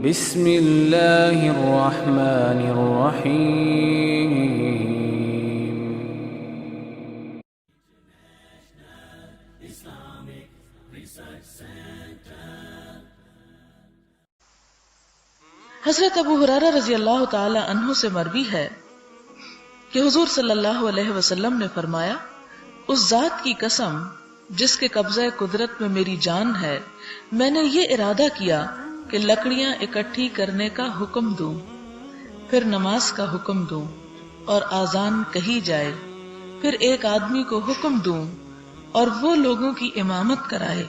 بسم اللہ الرحمن الرحیم. حضرت ابو ہریرہ رضی اللہ تعالی عنہ سے مروی ہے کہ حضور صلی اللہ علیہ وسلم نے فرمایا، اس ذات کی قسم جس کے قبضہ قدرت میں میری جان ہے، میں نے یہ ارادہ کیا کہ لکڑیاں اکٹھی کرنے کا حکم دوں، پھر نماز کا حکم دوں اور آذان کہی جائے، پھر ایک آدمی کو حکم دوں اور وہ لوگوں کی امامت کرائے،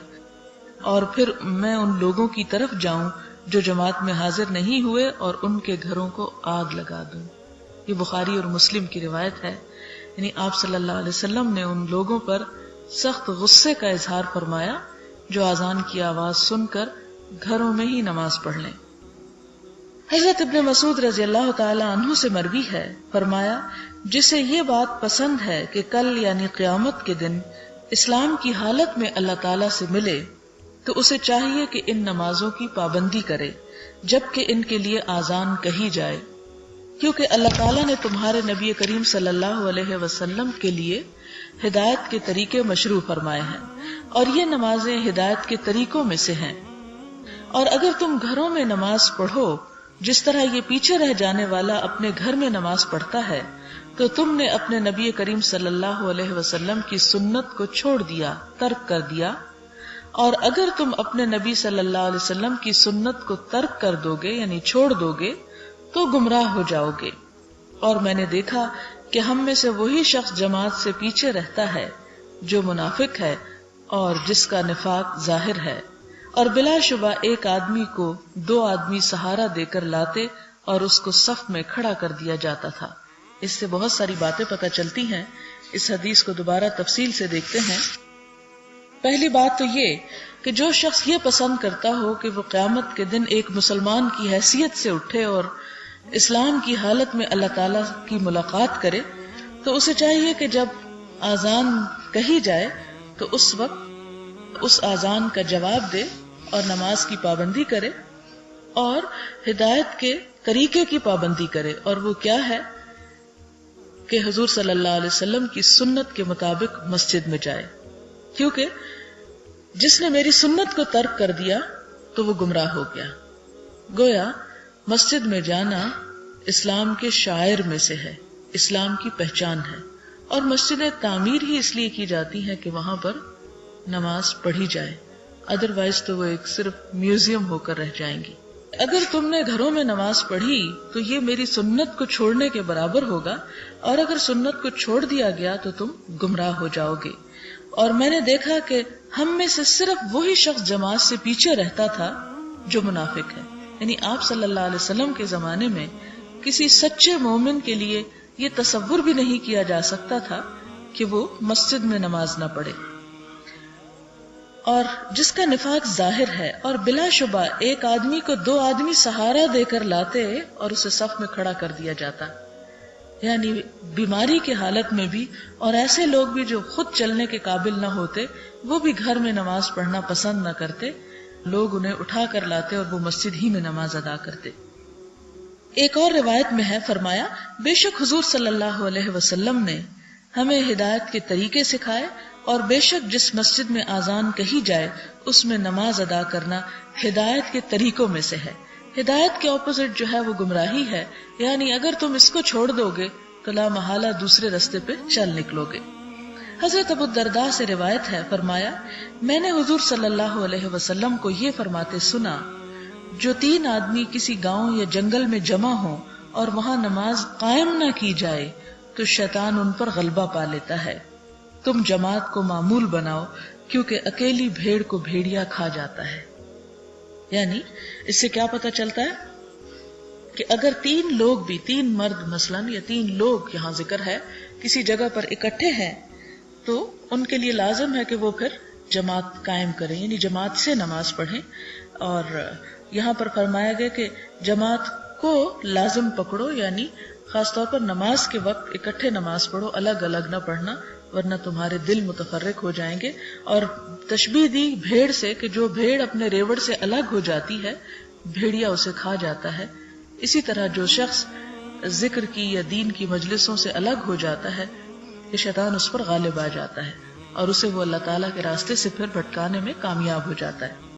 اور پھر میں ان لوگوں کی طرف جاؤں جو جماعت میں حاضر نہیں ہوئے اور ان کے گھروں کو آگ لگا دوں. یہ بخاری اور مسلم کی روایت ہے. یعنی آپ صلی اللہ علیہ وسلم نے ان لوگوں پر سخت غصے کا اظہار فرمایا جو اذان کی آواز سن کر گھروں میں ہی نماز پڑھ لیں. حضرت ابن مسعود رضی اللہ تعالی عنہ سے مروی ہے، فرمایا، جسے یہ بات پسند ہے کہ کل یعنی قیامت کے دن اسلام کی حالت میں اللہ تعالی سے ملے تو اسے چاہیے کہ ان نمازوں کی پابندی کرے جبکہ ان کے لیے آذان کہی جائے، کیونکہ اللہ تعالیٰ نے تمہارے نبی کریم صلی اللہ علیہ وسلم کے لیے ہدایت کے طریقے مشروع فرمائے ہیں اور یہ نمازیں ہدایت کے طریقوں میں سے ہیں. اور اگر تم گھروں میں نماز پڑھو جس طرح یہ پیچھے رہ جانے والا اپنے گھر میں نماز پڑھتا ہے تو تم نے اپنے نبی کریم صلی اللہ علیہ وسلم کی سنت کو چھوڑ دیا، ترک کر دیا. اور اگر تم اپنے نبی صلی اللہ علیہ وسلم کی سنت کو ترک کر دو گے یعنی چھوڑ دو گے تو گمراہ ہو جاؤ گے. اور میں نے دیکھا کہ ہم میں سے وہی شخص جماعت سے پیچھے رہتا ہے جو منافق ہے اور جس کا نفاق ظاہر ہے، اور بلا شبہ ایک آدمی کو دو آدمی سہارا دے کر لاتے اور اس کو صف میں کھڑا کر دیا جاتا تھا. اس سے بہت ساری باتیں پتہ چلتی ہیں. اس حدیث کو دوبارہ تفصیل سے دیکھتے ہیں. پہلی بات تو یہ کہ جو شخص یہ پسند کرتا ہو کہ وہ قیامت کے دن ایک مسلمان کی حیثیت سے اٹھے اور اسلام کی حالت میں اللہ تعالیٰ کی ملاقات کرے تو اسے چاہیے کہ جب آذان کہی جائے تو اس وقت اس آذان کا جواب دے اور نماز کی پابندی کرے اور ہدایت کے طریقے کی پابندی کرے. اور وہ کیا ہے کہ حضور صلی اللہ علیہ وسلم کی سنت کے مطابق مسجد میں جائے، کیونکہ جس نے میری سنت کو ترک کر دیا تو وہ گمراہ ہو گیا. گویا مسجد میں جانا اسلام کے شعائر میں سے ہے، اسلام کی پہچان ہے، اور مسجدیں تعمیر ہی اس لیے کی جاتی ہیں کہ وہاں پر نماز پڑھی جائے، ادروائز تو وہ ایک صرف میوزیم ہو کر رہ جائیں گی. اگر تم نے گھروں میں نماز پڑھی تو یہ میری سنت کو چھوڑنے کے برابر ہوگا، اور اگر سنت کو چھوڑ دیا گیا تو تم گمراہ ہو جاؤ گے. اور میں نے دیکھا کہ ہم میں سے صرف وہی شخص جماعت سے پیچھے رہتا تھا جو منافق ہے. یعنی آپ صلی اللہ علیہ وسلم کے زمانے میں کسی سچے مومن کے لیے یہ تصور بھی نہیں کیا جا سکتا تھا کہ وہ مسجد میں نماز نہ پڑھے. اور جس کا نفاق ظاہر ہے اور بلا شبہ ایک آدمی کو دو آدمی سہارا دے کر لاتے اور اسے صف میں کھڑا کر دیا جاتا، یعنی بیماری کی حالت میں بھی، اور ایسے لوگ بھی جو خود چلنے کے قابل نہ ہوتے وہ بھی گھر میں نماز پڑھنا پسند نہ کرتے، لوگ انہیں اٹھا کر لاتے اور وہ مسجد ہی میں نماز ادا کرتے. ایک اور روایت میں ہے، فرمایا، بے شک حضور صلی اللہ علیہ وسلم نے ہمیں ہدایت کے طریقے سکھائے، اور بے شک جس مسجد میں آذان کہی جائے اس میں نماز ادا کرنا ہدایت کے طریقوں میں سے ہے. ہدایت کے اپوزٹ جو ہے وہ گمراہی ہے، یعنی اگر تم اس کو چھوڑ دو گے تو لا محالہ دوسرے رستے پہ چل نکلو گے. حضرت ابو الدرداء سے روایت ہے، فرمایا، میں نے حضور صلی اللہ علیہ وسلم کو یہ فرماتے سنا، جو تین آدمی کسی گاؤں یا جنگل میں جمع ہوں اور وہاں نماز قائم نہ کی جائے تو شیطان ان پر غلبہ پا لیتا ہے. تم جماعت کو معمول بناؤ کیونکہ اکیلی بھیڑ کو بھیڑیا کھا جاتا ہے. یعنی اس سے کیا پتہ چلتا ہے کہ اگر تین لوگ بھی، تین مرد مثلاً یا تین لوگ یہاں ذکر ہے، کسی جگہ پر اکٹھے ہیں تو ان کے لیے لازم ہے کہ وہ پھر جماعت قائم کریں، یعنی جماعت سے نماز پڑھیں. اور یہاں پر فرمایا گیا کہ جماعت کو لازم پکڑو، یعنی خاص طور پر نماز کے وقت اکٹھے نماز پڑھو، الگ الگ نہ پڑھنا ورنہ تمہارے دل متفرق ہو جائیں گے. اور تشبیہ دی بھیڑ سے کہ جو بھیڑ اپنے ریوڑ سے الگ ہو جاتی ہے بھیڑیا اسے کھا جاتا ہے، اسی طرح جو شخص ذکر کی یا دین کی مجلسوں سے الگ ہو جاتا ہے کہ شیطان اس پر غالب آ جاتا ہے اور اسے وہ اللہ تعالیٰ کے راستے سے پھر بھٹکانے میں کامیاب ہو جاتا ہے۔